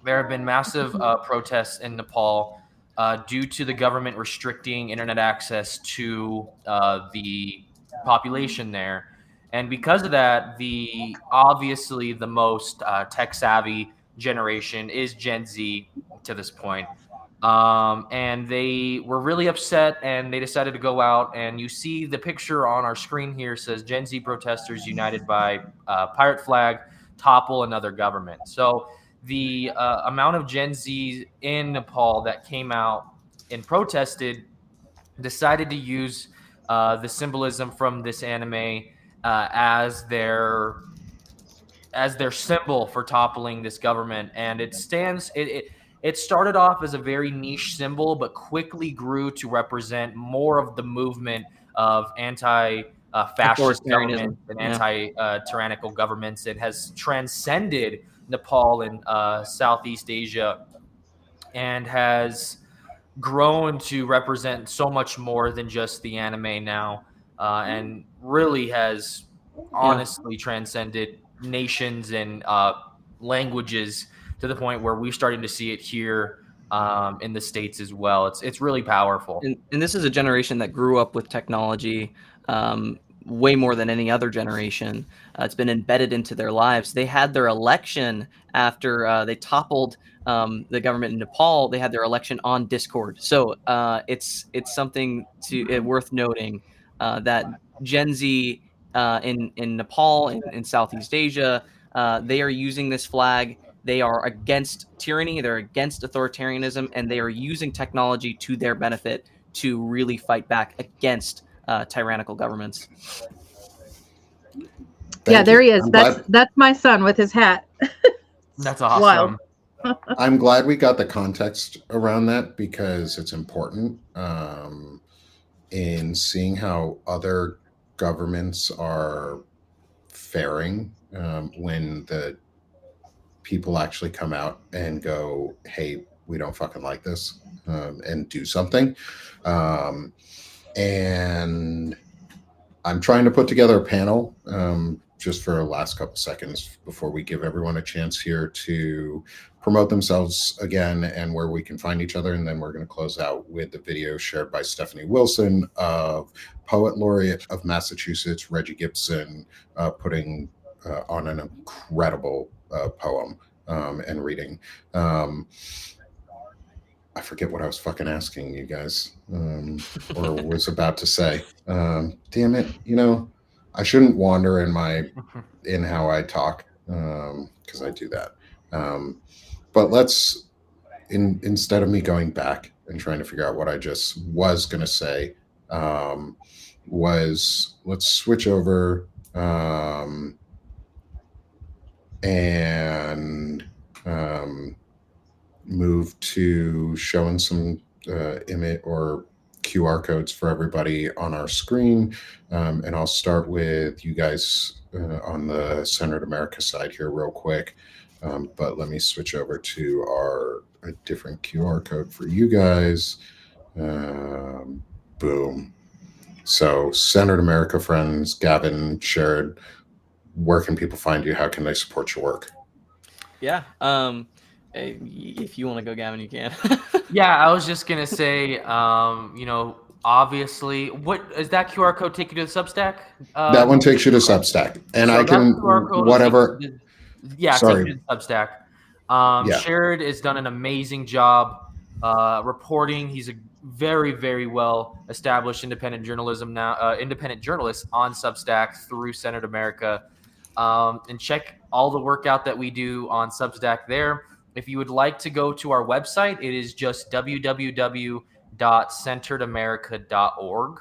there have been massive protests in Nepal due to the government restricting internet access to the population there. And because of that, obviously the most tech savvy generation is Gen Z to this point. And they were really upset, and they decided to go out. And you see the picture on our screen here says Gen Z protesters united by pirate flag topple another government. So the amount of Gen Z in Nepal that came out and protested decided to use the symbolism from this anime as their symbol for toppling this government, and it stands. It started off as a very niche symbol, but quickly grew to represent more of the movement of anti-fascist Authoritarianism. governments and Yeah. anti-tyrannical governments. It has transcended Nepal and Southeast Asia and has grown to represent so much more than just the anime now, and really has honestly transcended nations and languages to the point where we're starting to see it here in the States as well. It's really powerful. And this is a generation that grew up with technology way more than any other generation. It's been embedded into their lives. They had their election after they toppled the government in Nepal. They had their election on Discord. So it's something worth noting that Gen Z in Nepal, in Southeast Asia, they are using this flag. They are against tyranny, they're against authoritarianism, and they are using technology to their benefit to really fight back against tyrannical governments. Yeah, there he is. I'm That's glad, that's my son with his hat. That's Wild. awesome. I'm glad we got the context around that because it's important in seeing how other governments are faring when the people actually come out and go, hey, we don't fucking like this, and do something. And I'm trying to put together a panel just for the last couple seconds before we give everyone a chance here to promote themselves again and where we can find each other. And then we're going to close out with the video shared by Stephanie Wilson of Poet Laureate of Massachusetts, Reggie Gibson, putting on an incredible poem and reading. I forget what I was fucking asking you guys or was about to say. Damn it. I shouldn't wander in how I talk because I do that. But instead of me going back and trying to figure out what I just was going to say, let's switch over and move to showing some image or QR codes for everybody on our screen. And I'll start with you guys on the Centered America side here real quick. But let me switch over to a different QR code for you guys. Boom. So Centered America friends, Gavin, Sherrod, where can people find you? How can they support your work? Yeah. If you want to go, Gavin, you can. Yeah, I was just gonna say, obviously, what is that QR code take you to the Substack? That one takes you to Substack, and So I that can QR code will whatever. take you take Sorry. you to the Substack. Yeah. Sherrod has done an amazing job reporting. He's a very, very well established independent journalist on Substack through Centered America. And check all the workout that we do on Substack there. If you would like to go to our website, it is just www.centeredamerica.org.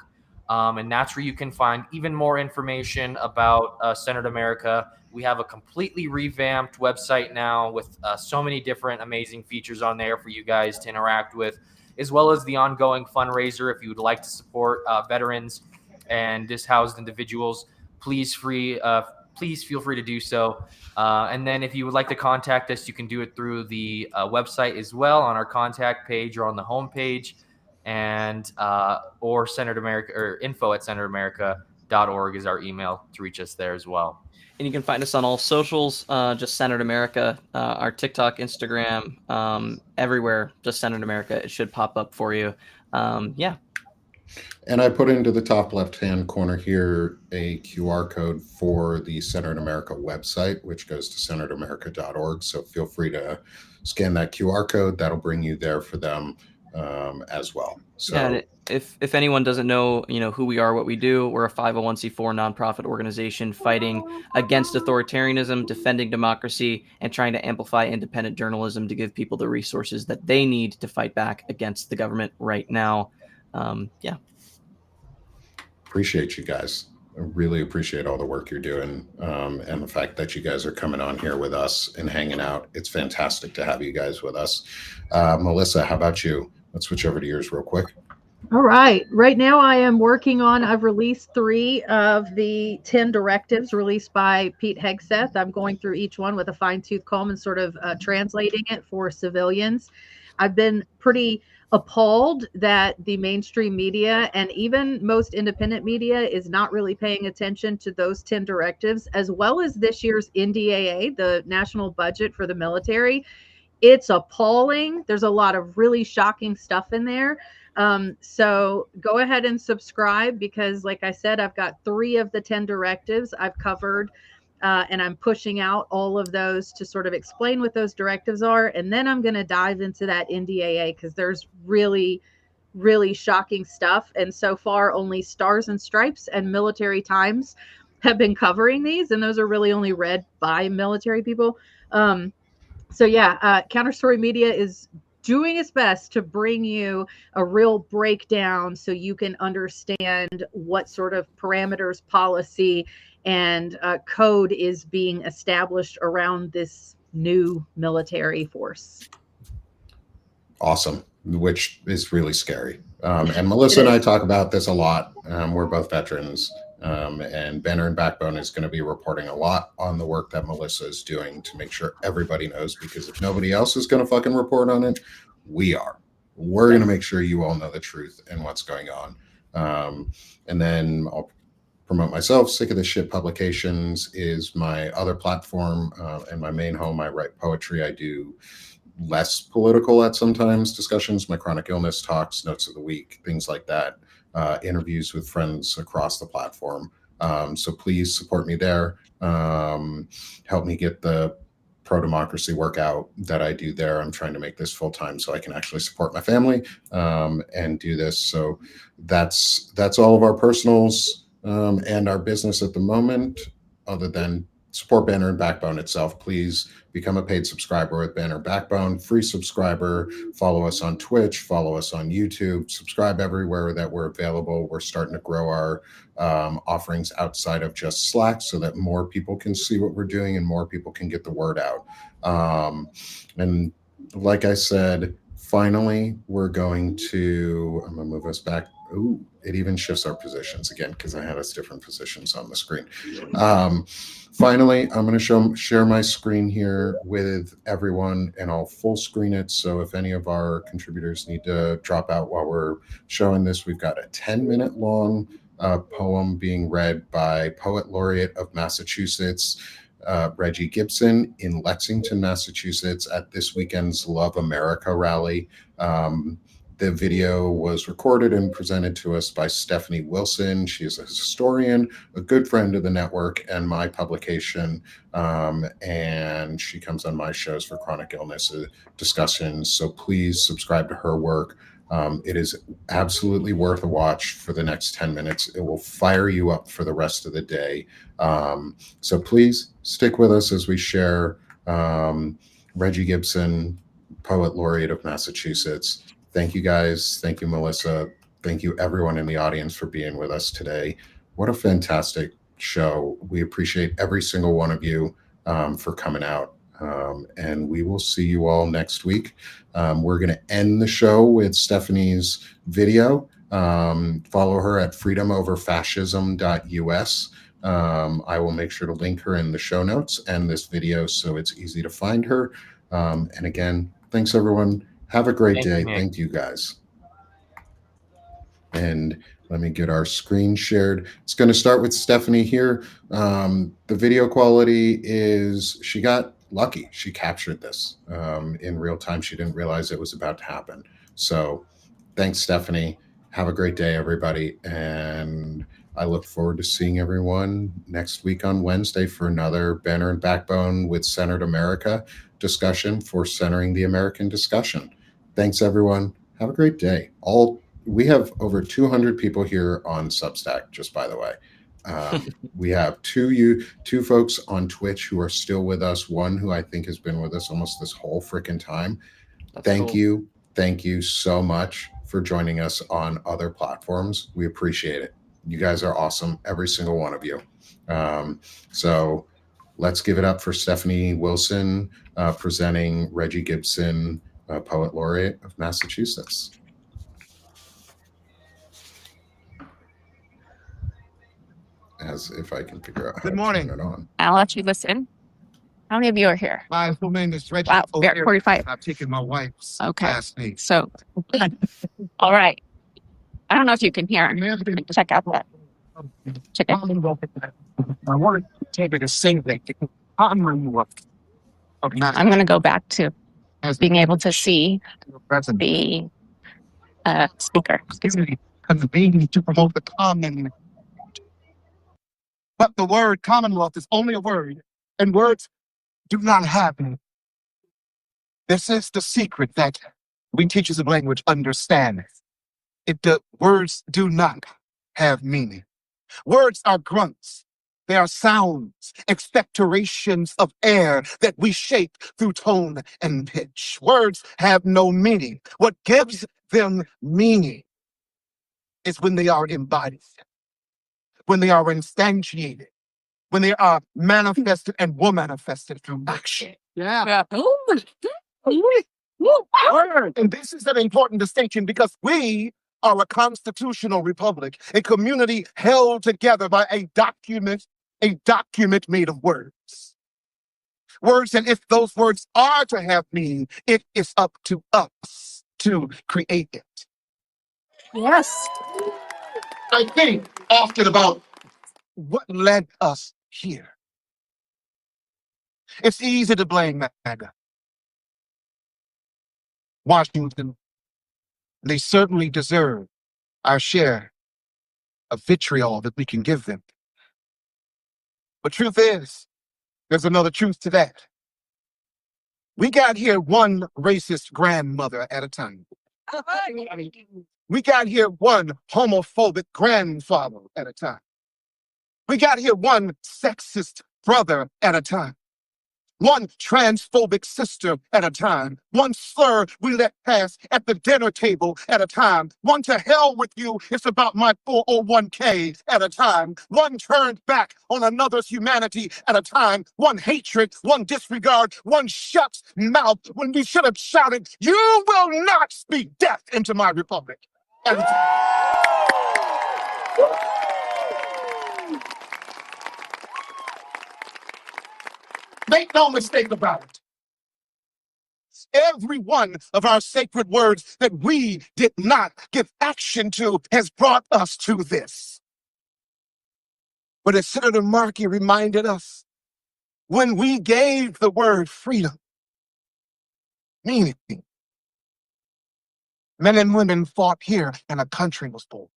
And that's where you can find even more information about Centered America. We have a completely revamped website now with so many different amazing features on there for you guys to interact with, as well as the ongoing fundraiser. If you would like to support veterans and dishoused individuals, please feel free to do so. And then if you would like to contact us, you can do it through the website as well on our contact page or on the homepage, and or Centered America or info@centeredamerica.org is our email to reach us there as well. And you can find us on all socials, just Centered America, our TikTok, Instagram, everywhere, just Centered America. It should pop up for you. Yeah. And I put into the top left-hand corner here a QR code for the Centered America website, which goes to centeredamerica.org. So feel free to scan that QR code. That'll bring you there for them as well. So yeah, if anyone doesn't know, who we are, what we do, we're a 501c4 nonprofit organization fighting against authoritarianism, defending democracy, and trying to amplify independent journalism to give people the resources that they need to fight back against the government right now. Yeah. Appreciate you guys. I really appreciate all the work you're doing, and the fact that you guys are coming on here with us and hanging out. It's fantastic to have you guys with us. Melissa, how about you? Let's switch over to yours real quick. All right. Right now, I've released 3 of the 10 directives released by Pete Hegseth. I'm going through each one with a fine tooth comb and sort of translating it for civilians. I've been pretty appalled that the mainstream media and even most independent media is not really paying attention to those 10 directives, as well as this year's NDAA, the national budget for the military. It's appalling. There's a lot of really shocking stuff in there. So go ahead and subscribe because, like I said, I've got 3 of the 10 directives I've covered, and I'm pushing out all of those to sort of explain what those directives are. And then I'm going to dive into that NDAA because there's really, really shocking stuff. And so far, only Stars and Stripes and Military Times have been covering these, and those are really only read by military people. So yeah, Counterstory Media is doing its best to bring you a real breakdown so you can understand what sort of parameters, policy, and code is being established around this new military force. Awesome, which is really scary. And Melissa and I talk about this a lot. We're both veterans, and Banner and Backbone is going to be reporting a lot on the work that Melissa is doing to make sure everybody knows, because if nobody else is going to fucking report on it, we are. We're going to make sure you all know the truth and what's going on. And then I'll promote myself. Sick of This Shit Publications is my other platform, and my main home. I write poetry. I do less political at sometimes discussions, my chronic illness talks, notes of the week, things like that, interviews with friends across the platform. So please support me there. Help me get the pro-democracy workout that I do there. I'm trying to make this full-time so I can actually support my family, and do this. So that's all of our personals, and our business at the moment, other than support Banner and Backbone itself. Please become a paid subscriber with Banner Backbone, free subscriber. Follow us on Twitch, follow us on YouTube, subscribe everywhere that we're available. We're starting to grow our offerings outside of just Slack so that more people can see what we're doing and more people can get the word out. And like I said, finally, we're going to, I'm going to move us back. Ooh, it even shifts our positions again because I had us different positions on the screen. Finally, I'm going to share my screen here with everyone, and I'll full screen it. So if any of our contributors need to drop out while we're showing this, we've got a 10-minute long poem being read by Poet Laureate of Massachusetts, Reggie Gibson, in Lexington, Massachusetts, at this weekend's Love America rally. The video was recorded and presented to us by Stephanie Wilson. She is a historian, a good friend of the network and my publication, and she comes on my shows for chronic illness discussions. So please subscribe to her work. It is absolutely worth a watch for the next 10 minutes. It will fire you up for the rest of the day. So please stick with us as we share Reggie Gibson, Poet Laureate of Massachusetts. Thank you guys. Thank you, Melissa. Thank you, everyone in the audience, for being with us today. What a fantastic show. We appreciate every single one of you for coming out. And we will see you all next week. We're going to end the show with Stephanie's video. Follow her at freedomoverfascism.us. I will make sure to link her in the show notes and this video so it's easy to find her. And again, thanks, everyone. Have a great day. Thank you, guys. And let me get our screen shared. It's going to start with Stephanie here. The video quality is, she got lucky. She captured this in real time. She didn't realize it was about to happen. So thanks, Stephanie. Have a great day, everybody. And I look forward to seeing everyone next week on Wednesday for another Banner and Backbone with Centered America discussion for centering the American discussion. Thanks, everyone. Have a great day. We have over 200 people here on Substack, just by the way. We have two folks on Twitch who are still with us. One who I think has been with us almost this whole freaking time. Thank you. Thank you so much for joining us on other platforms. We appreciate it. You guys are awesome, every single one of you. So let's give it up for Stephanie Wilson presenting Reggie Gibson, Poet Laureate of Massachusetts. As if I can figure out how Good to morning. turn it on. I'll let you listen. How many of you are here? My full name is Reggie. Wow, we are 45. I've taken my wife's Okay. last name. So, all right. I don't know if you can hear. Check out that. Check it. I want to take it to sing that. I'm going to go back to being able to see the the speaker. convening to promote the common. But the word commonwealth is only a word, and words do not have meaning. This is the secret that we teachers of language understand. Words do not have meaning. Words are grunts. They are sounds, expectorations of air that we shape through tone and pitch. Words have no meaning. What gives them meaning is when they are embodied, when they are instantiated, when they are manifested and were manifested through action. Yeah. And this is an important distinction because we are a constitutional republic, a community held together by a document made of words. Words, and if those words are to have meaning, it is up to us to create it. Yes. I think often about what led us here. It's easy to blame MAGA. Washington, they certainly deserve our share of vitriol that we can give them. But truth is, there's another truth to that. We got here one racist grandmother at a time. We got here one homophobic grandfather at a time. We got here one sexist brother at a time. One transphobic sister at a time. One slur we let pass at the dinner table at a time. One to hell with you, it's about my 401k at a time. One turned back on another's humanity at a time. One hatred, one disregard, one shut mouth when we should have shouted, "You will not speak death into my republic." At a time. Make no mistake about it. Every one of our sacred words that we did not give action to has brought us to this. But as Senator Markey reminded us, when we gave the word freedom meaning, men and women fought here and a country was born.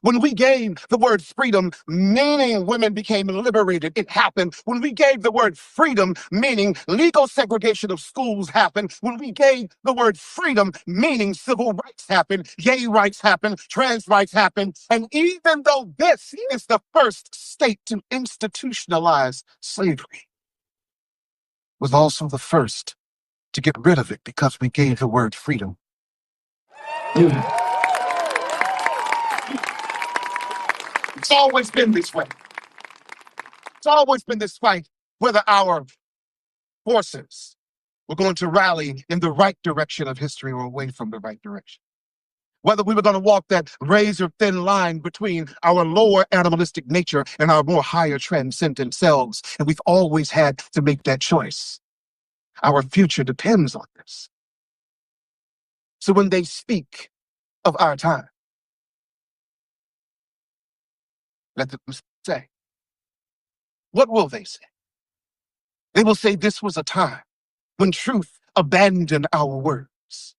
When we gave the word freedom, meaning women became liberated, it happened. When we gave the word freedom, meaning legal segregation of schools happened. When we gave the word freedom, meaning civil rights happened, gay rights happened, trans rights happened. And even though this is the first state to institutionalize slavery, was also the first to get rid of it because we gave the word freedom. It's always been this way. It's always been this fight, whether our forces were going to rally in the right direction of history or away from the right direction. Whether we were going to walk that razor-thin line between our lower animalistic nature and our more higher transcendent selves. And we've always had to make that choice. Our future depends on this. So when they speak of our time, let them say, what will they say? They will say this was a time when truth abandoned our words,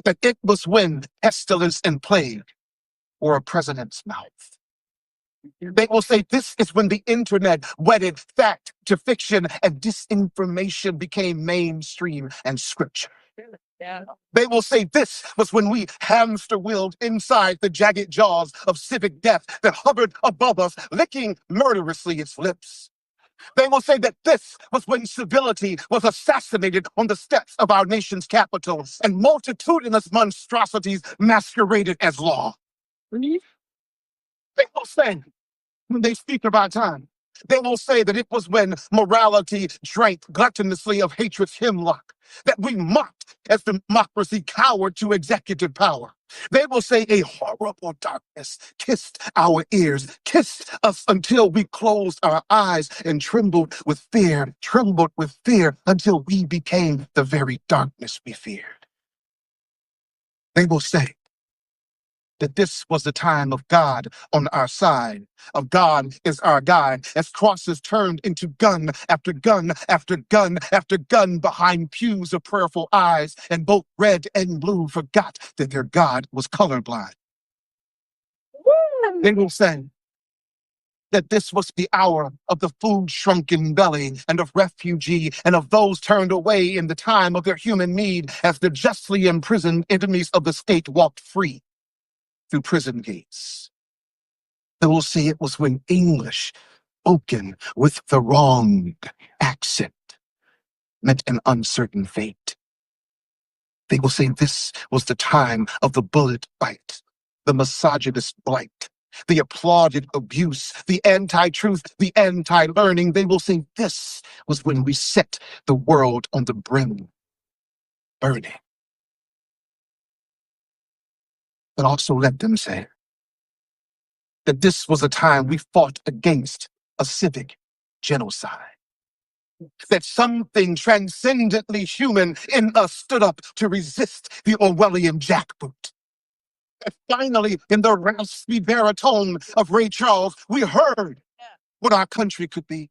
that it was when pestilence and plague were a president's mouth. They will say this is when the internet wedded fact to fiction and disinformation became mainstream and scripture. Yeah. They will say this was when we hamster wheeled inside the jagged jaws of civic death that hovered above us, licking murderously its lips. They will say that this was when civility was assassinated on the steps of our nation's capital and multitudinous monstrosities masqueraded as law. They will say, when they speak of our time, they will say that it was when morality drank gluttonously of hatred's hemlock, that we mocked as democracy cowered to executive power. They will say a horrible darkness kissed our ears, kissed us until we closed our eyes and trembled with fear until we became the very darkness we feared. They will say that this was the time of God on our side, of God is our guide, as crosses turned into gun after gun after gun after gun behind pews of prayerful eyes, and both red and blue forgot that their God was colorblind. They will say that this was the hour of the food-shrunken belly and of refugee and of those turned away in the time of their human need, as the justly imprisoned enemies of the state walked free through prison gates. They will say it was when English, spoken with the wrong accent, meant an uncertain fate. They will say this was the time of the bullet bite, the misogynist blight, the applauded abuse, the anti-truth, the anti-learning. They will say this was when we set the world on the brim, burning. But also let them say that this was a time we fought against a civic genocide. That something transcendently human in us stood up to resist the Orwellian jackboot. That finally, in the raspy baritone of Ray Charles, we heard what our country could be.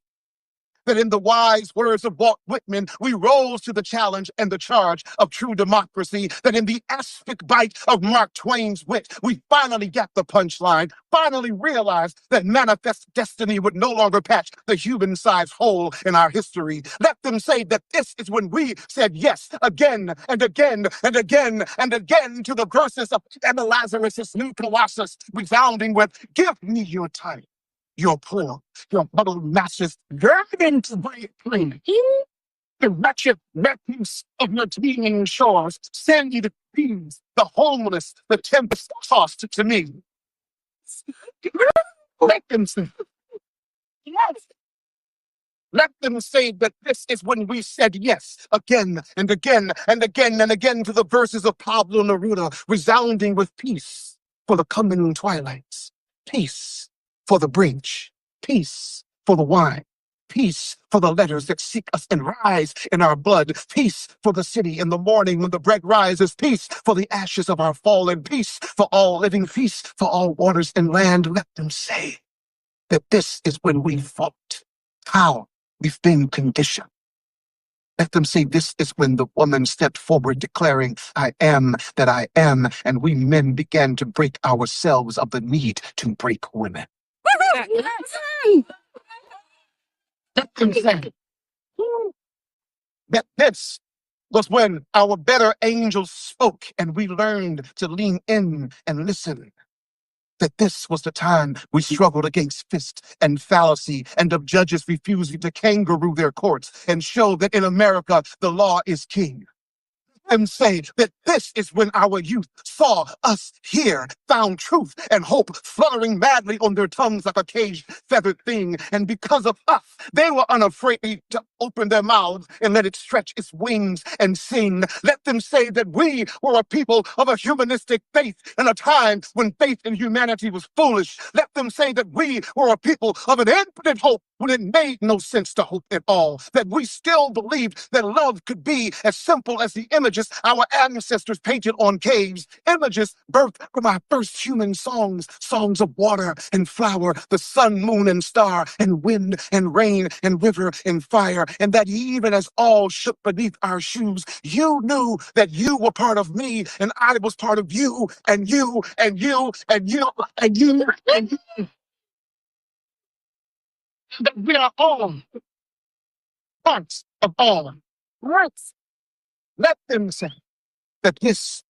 That in the wise words of Walt Whitman, we rose to the challenge and the charge of true democracy. That in the aspic bite of Mark Twain's wit, we finally got the punchline, finally realized that manifest destiny would no longer patch the human-sized hole in our history. Let them say that this is when we said yes again and again and again and again to the verses of Emma Lazarus' new Colossus, resounding with, "Give me your time, your poor, your muddled masses, drag into my plain. The wretched refuse of your teeming shores, send you the thieves, the homeless, the tempest tossed to me." Let them say, yes. Let them say that this is when we said yes again and again and again and again to the verses of Pablo Neruda, resounding with peace for the coming twilights, peace for the breach, peace for the wine, peace for the letters that seek us and rise in our blood, peace for the city in the morning when the bread rises, peace for the ashes of our fallen, peace for all living, peace for all waters and land. Let them say that this is when we fought, how we've been conditioned. Let them say this is when the woman stepped forward declaring, "I am that I am," and we men began to break ourselves of the need to break women. Let them say that this was when our better angels spoke and we learned to lean in and listen. That this was the time we struggled against fist and fallacy and of judges refusing to kangaroo their courts and show that in America the law is king. And say that this is when our youth saw us here, found truth and hope fluttering madly on their tongues like a caged feathered thing. And because of us, they were unafraid to open their mouths and let it stretch its wings and sing. Let them say that we were a people of a humanistic faith in a time when faith in humanity was foolish. Let them say that we were a people of an infinite hope when it made no sense to hope at all. That we still believed that love could be as simple as the images our ancestors painted on caves, images birthed from our first human songs, songs of water and flower, the sun, moon, and star, and wind and rain and river and fire, and that even as all shook beneath our shoes, you knew that you were part of me, and I was part of you, and you, and you, and you, and you, and you. That we are all parts of all. Right. Let them say that this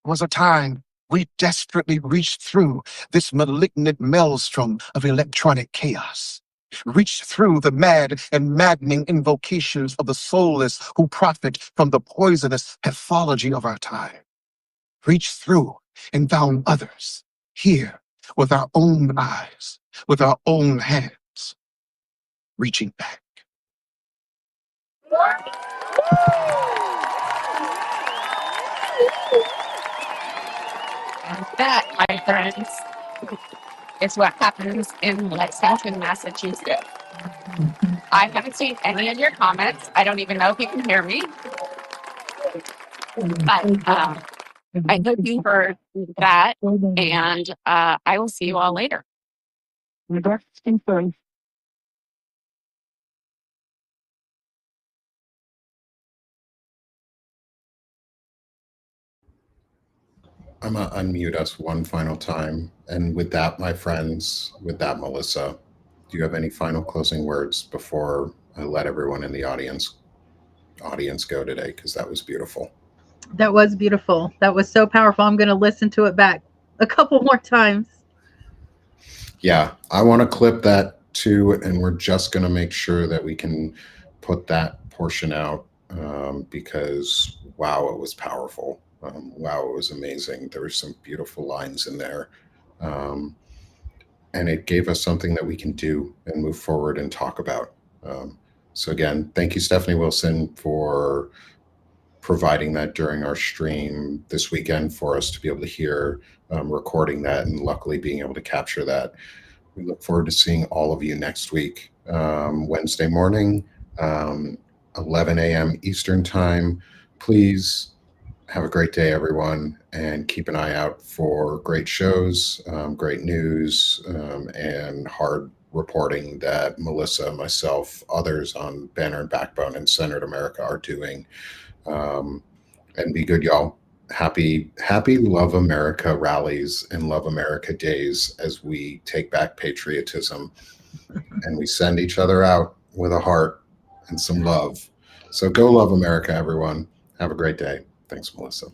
was a time we desperately reached through this malignant maelstrom of electronic chaos. Reached through the mad and maddening invocations of the soulless who profit from the poisonous pathology of our time. Reached through and found others here with our own eyes, with our own hands, reaching back. And that, my friends, is what happens in Lexington, Massachusetts. I haven't seen any of your comments. I don't even know if you can hear me. But I hope you heard that, and I will see you all later. I'm going to unmute us one final time. And with that, my friends, with that, Melissa, do you have any final closing words before I let everyone in the audience go today? Because that was beautiful. That was beautiful. That was so powerful. I'm going to listen to it back a couple more times. Yeah, I want to clip that too, and we're just going to make sure that we can put that portion out because, wow, it was powerful. Wow, it was amazing. There were some beautiful lines in there. And it gave us something that we can do and move forward and talk about. So again, thank you, Stephanie Wilson, for providing that during our stream this weekend for us to be able to hear, recording that, and luckily being able to capture that. We look forward to seeing all of you next week, Wednesday morning, 11 a.m. Eastern time. Please have a great day, everyone, and keep an eye out for great shows, great news, and hard reporting that Melissa, myself, others on Banner and Backbone and Centered America are doing. And be good, y'all. Happy Love America rallies and Love America days as we take back patriotism and we send each other out with a heart and some love. So go love America, everyone. Have a great day. Thanks, Melissa.